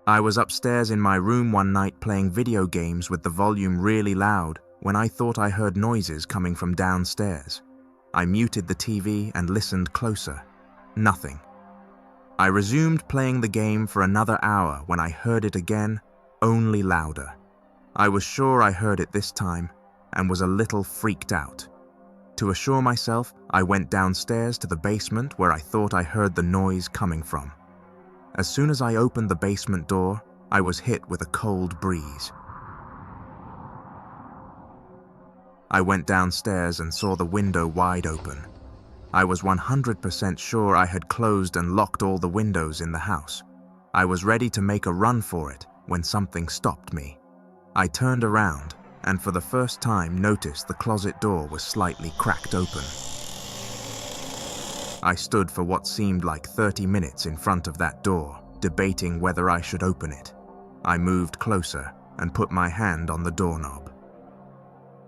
I was upstairs in my room one night playing video games with the volume really loud when I thought I heard noises coming from downstairs. I muted the TV and listened closer. Nothing. I resumed playing the game for another hour when I heard it again, only louder. I was sure I heard it this time and was a little freaked out. To assure myself, I went downstairs to the basement where I thought I heard the noise coming from. As soon as I opened the basement door, I was hit with a cold breeze. I went downstairs and saw the window wide open. I was 100% sure I had closed and locked all the windows in the house. I was ready to make a run for it when something stopped me. I turned around and for the first time noticed the closet door was slightly cracked open. I stood for what seemed like 30 minutes in front of that door, debating whether I should open it. I moved closer and put my hand on the doorknob.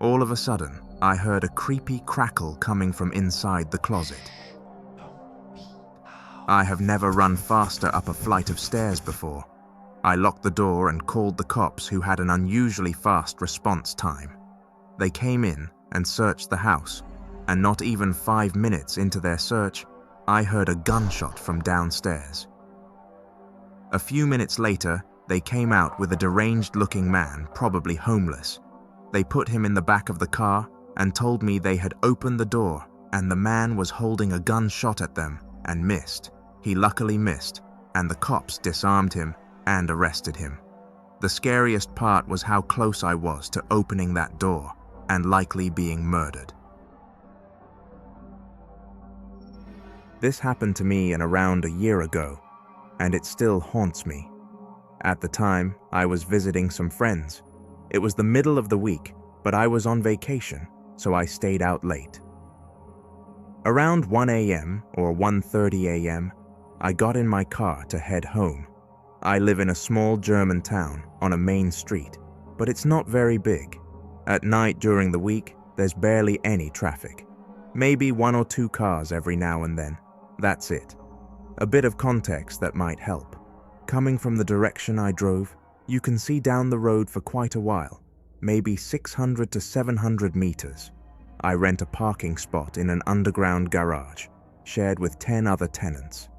All of a sudden, I heard a creepy crackle coming from inside the closet. I have never run faster up a flight of stairs before. I locked the door and called the cops, who had an unusually fast response time. They came in and searched the house, and not even 5 minutes into their search, I heard a gunshot from downstairs. A few minutes later, they came out with a deranged-looking man, probably homeless. They put him in the back of the car and told me they had opened the door and the man was holding a gun shot at them and missed. He luckily missed, and the cops disarmed him and arrested him. The scariest part was how close I was to opening that door and likely being murdered. This happened to me around a year ago, and it still haunts me. At the time, I was visiting some friends. It was the middle of the week, but I was on vacation, so I stayed out late. Around 1 a.m. or 1:30 a.m., I got in my car to head home. I live in a small German town on a main street, but it's not very big. At night during the week, there's barely any traffic. Maybe 1 or 2 cars every now and then. That's it. A bit of context that might help. Coming from the direction I drove, you can see down the road for quite a while, maybe 600 to 700 meters. I rent a parking spot in an underground garage, shared with 10 other tenants.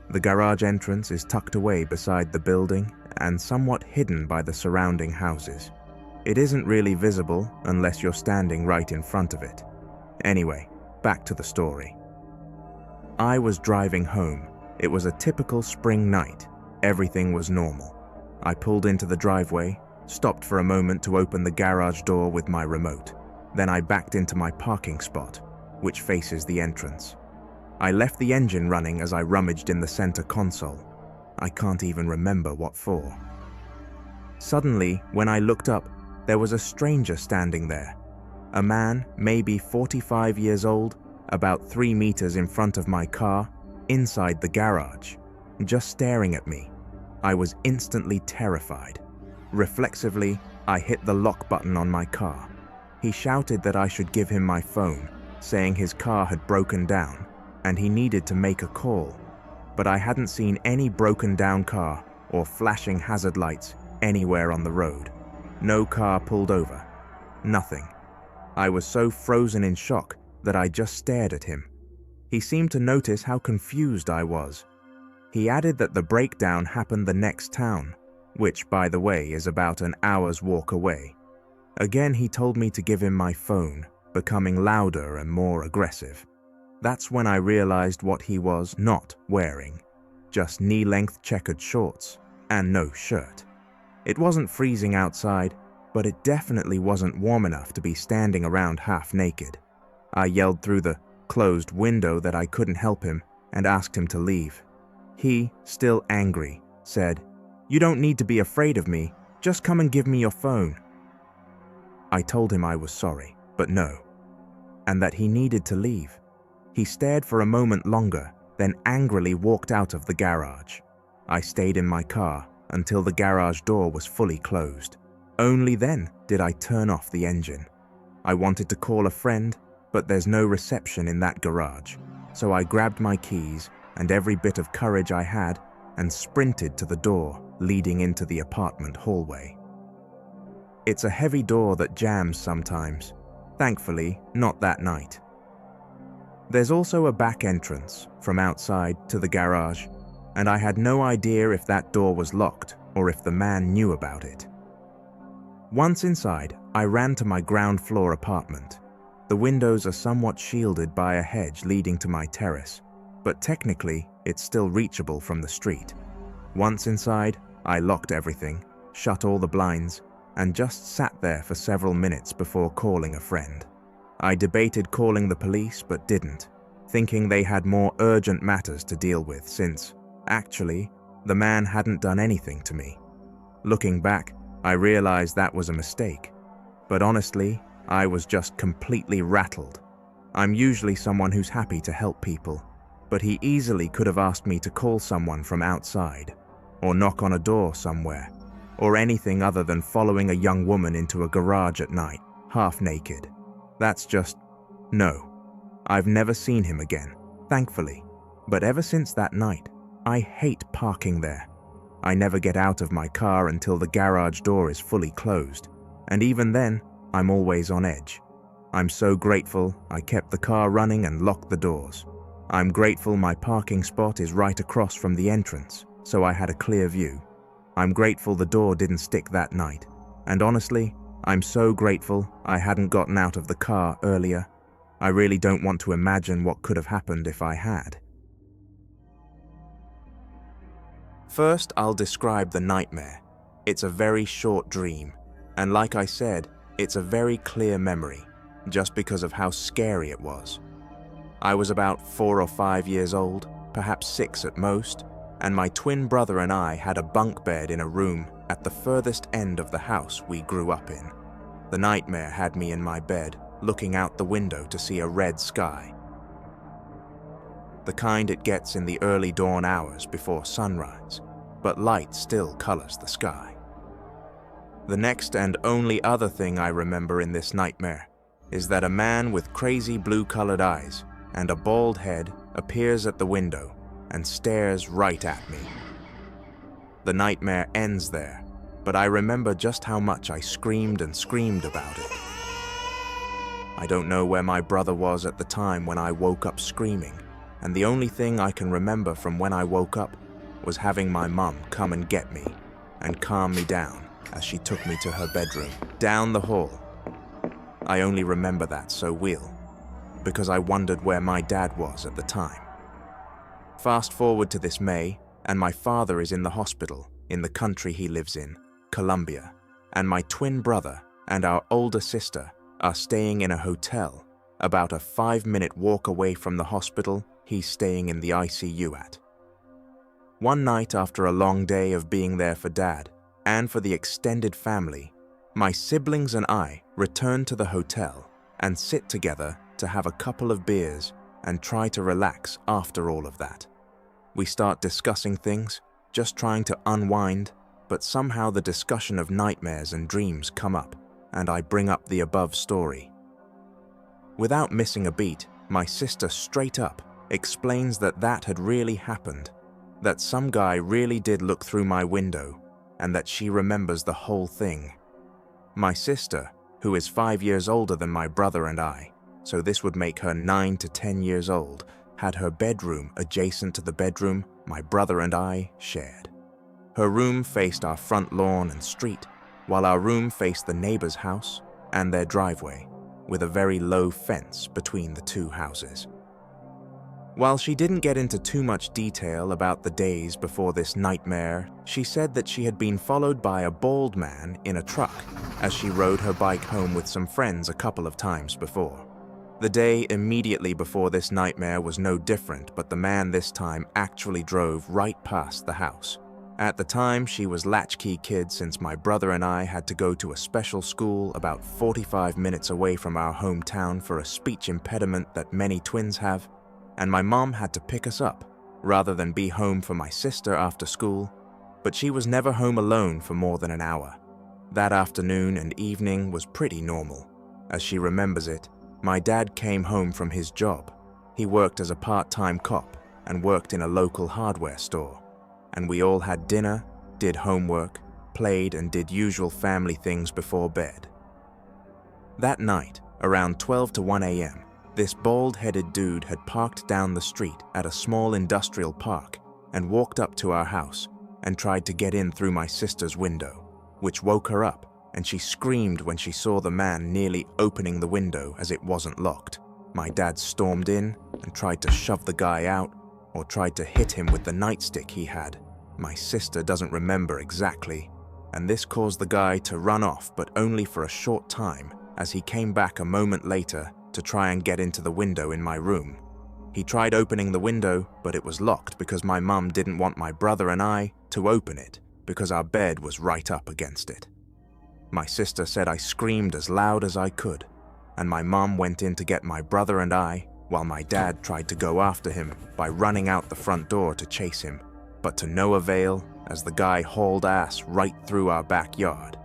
The garage entrance is tucked away beside the building and somewhat hidden by the surrounding houses. It isn't really visible unless you're standing right in front of it. Anyway, back to the story. I was driving home. It was a typical spring night. Everything was normal. I pulled into the driveway, stopped for a moment to open the garage door with my remote. Then I backed into my parking spot, which faces the entrance. I left the engine running as I rummaged in the center console. I can't even remember what for. Suddenly, when I looked up, there was a stranger standing there. A man, maybe 45 years old, about 3 meters in front of my car, inside the garage, just staring at me. I was instantly terrified. Reflexively, I hit the lock button on my car. He shouted that I should give him my phone, saying his car had broken down and he needed to make a call. But I hadn't seen any broken down car or flashing hazard lights anywhere on the road. No car pulled over. Nothing. I was so frozen in shock that I just stared at him. He seemed to notice how confused I was. He added that the breakdown happened the next town, which, by the way, is about an hour's walk away. Again, he told me to give him my phone, becoming louder and more aggressive. That's when I realized what he was not wearing. Just knee-length checkered shorts and no shirt. It wasn't freezing outside, but it definitely wasn't warm enough to be standing around half naked. I yelled through the closed window that I couldn't help him and asked him to leave. He, still angry, said, "You don't need to be afraid of me. Just come and give me your phone." I told him I was sorry, but no, and that he needed to leave. He stared for a moment longer, then angrily walked out of the garage. I stayed in my car until the garage door was fully closed. Only then did I turn off the engine. I wanted to call a friend, but there's no reception in that garage, so I grabbed my keys and every bit of courage I had and sprinted to the door leading into the apartment hallway. It's a heavy door that jams sometimes. Thankfully, not that night. There's also a back entrance from outside to the garage, and I had no idea if that door was locked or if the man knew about it. Once inside, I ran to my ground floor apartment. The windows are somewhat shielded by a hedge leading to my terrace, but technically it's still reachable from the street. Once inside, I locked everything, shut all the blinds, and just sat there for several minutes before calling a friend. I debated calling the police but didn't, thinking they had more urgent matters to deal with since, actually, the man hadn't done anything to me. Looking back, I realized that was a mistake, but honestly, I was just completely rattled. I'm usually someone who's happy to help people, but he easily could have asked me to call someone from outside, or knock on a door somewhere, or anything other than following a young woman into a garage at night, half naked. That's just, no. I've never seen him again, thankfully, but ever since that night, I hate parking there. I never get out of my car until the garage door is fully closed, and even then, I'm always on edge. I'm so grateful I kept the car running and locked the doors. I'm grateful my parking spot is right across from the entrance, so I had a clear view. I'm grateful the door didn't stick that night, and honestly, I'm so grateful I hadn't gotten out of the car earlier. I really don't want to imagine what could have happened if I had. First, I'll describe the nightmare. It's a very short dream, and like I said, it's a very clear memory, just because of how scary it was. I was about 4 or 5 years old, perhaps 6 at most, and my twin brother and I had a bunk bed in a room at the furthest end of the house we grew up in. The nightmare had me in my bed, looking out the window to see a red sky. The kind it gets in the early dawn hours before sunrise, but light still colors the sky. The next and only other thing I remember in this nightmare is that a man with crazy blue-colored eyes and a bald head appears at the window and stares right at me. The nightmare ends there, but I remember just how much I screamed and screamed about it. I don't know where my brother was at the time when I woke up screaming, and the only thing I can remember from when I woke up was having my mum come and get me and calm me down as she took me to her bedroom, down the hall. I only remember that so well, because I wondered where my dad was at the time. Fast forward to this May, and my father is in the hospital in the country he lives in, Colombia, and my twin brother and our older sister are staying in a hotel about a 5-minute walk away from the hospital he's staying in the ICU at. One night after a long day of being there for Dad and for the extended family, my siblings and I return to the hotel and sit together to have a couple of beers and try to relax after all of that. We start discussing things, just trying to unwind, but somehow the discussion of nightmares and dreams come up, and I bring up the above story. Without missing a beat, my sister straight up explains that that had really happened, that some guy really did look through my window, and that she remembers the whole thing. My sister, who is 5 years older than my brother and I, so this would make her 9 to 10 years old, had her bedroom adjacent to the bedroom my brother and I shared. Her room faced our front lawn and street, while our room faced the neighbor's house and their driveway, with a very low fence between the two houses. While she didn't get into too much detail about the days before this nightmare, she said that she had been followed by a bald man in a truck as she rode her bike home with some friends a couple of times before. The day immediately before this nightmare was no different, but the man this time actually drove right past the house. At the time, she was latchkey kid since my brother and I had to go to a special school about 45 minutes away from our hometown for a speech impediment that many twins have, and my mom had to pick us up rather than be home for my sister after school, but she was never home alone for more than an hour. That afternoon and evening was pretty normal. As she remembers it, my dad came home from his job. He worked as a part-time cop and worked in a local hardware store, and we all had dinner did homework, played, and did usual family things before bed. That night, around 12 to 1 a.m., this bald-headed dude had parked down the street at a small industrial park and walked up to our house and tried to get in through my sister's window, which woke her up, and she screamed when she saw the man nearly opening the window as it wasn't locked. My dad stormed in and tried to shove the guy out or tried to hit him with the nightstick he had. My sister doesn't remember exactly, and this caused the guy to run off, but only for a short time, as he came back a moment later to try and get into the window in my room. He tried opening the window, but it was locked because my mum didn't want my brother and I to open it because our bed was right up against it. My sister said I screamed as loud as I could, and my mum went in to get my brother and I, while my dad tried to go after him by running out the front door to chase him, but to no avail as the guy hauled ass right through our backyard.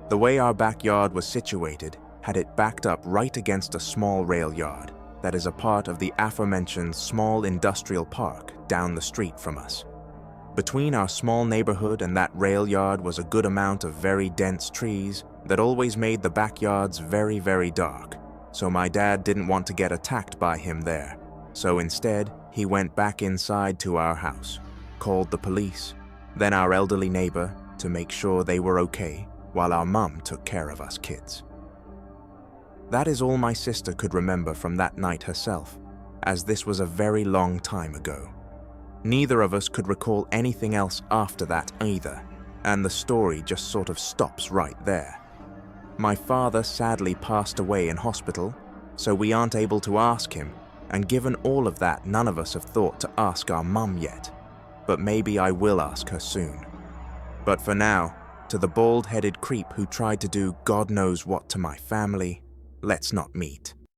The way our backyard was situated had it backed up right against a small rail yard that is a part of the aforementioned small industrial park down the street from us. Between our small neighborhood and that rail yard was a good amount of very dense trees that always made the backyards very, very dark, so my dad didn't want to get attacked by him there. So instead, he went back inside to our house, called the police, then our elderly neighbor to make sure they were okay while our mum took care of us kids. That is all my sister could remember from that night herself, as this was a very long time ago. Neither of us could recall anything else after that either, and the story just sort of stops right there. My father sadly passed away in hospital, so we aren't able to ask him, and given all of that, none of us have thought to ask our mum yet, but maybe I will ask her soon. But for now, to the bald-headed creep who tried to do God knows what to my family, let's not meet.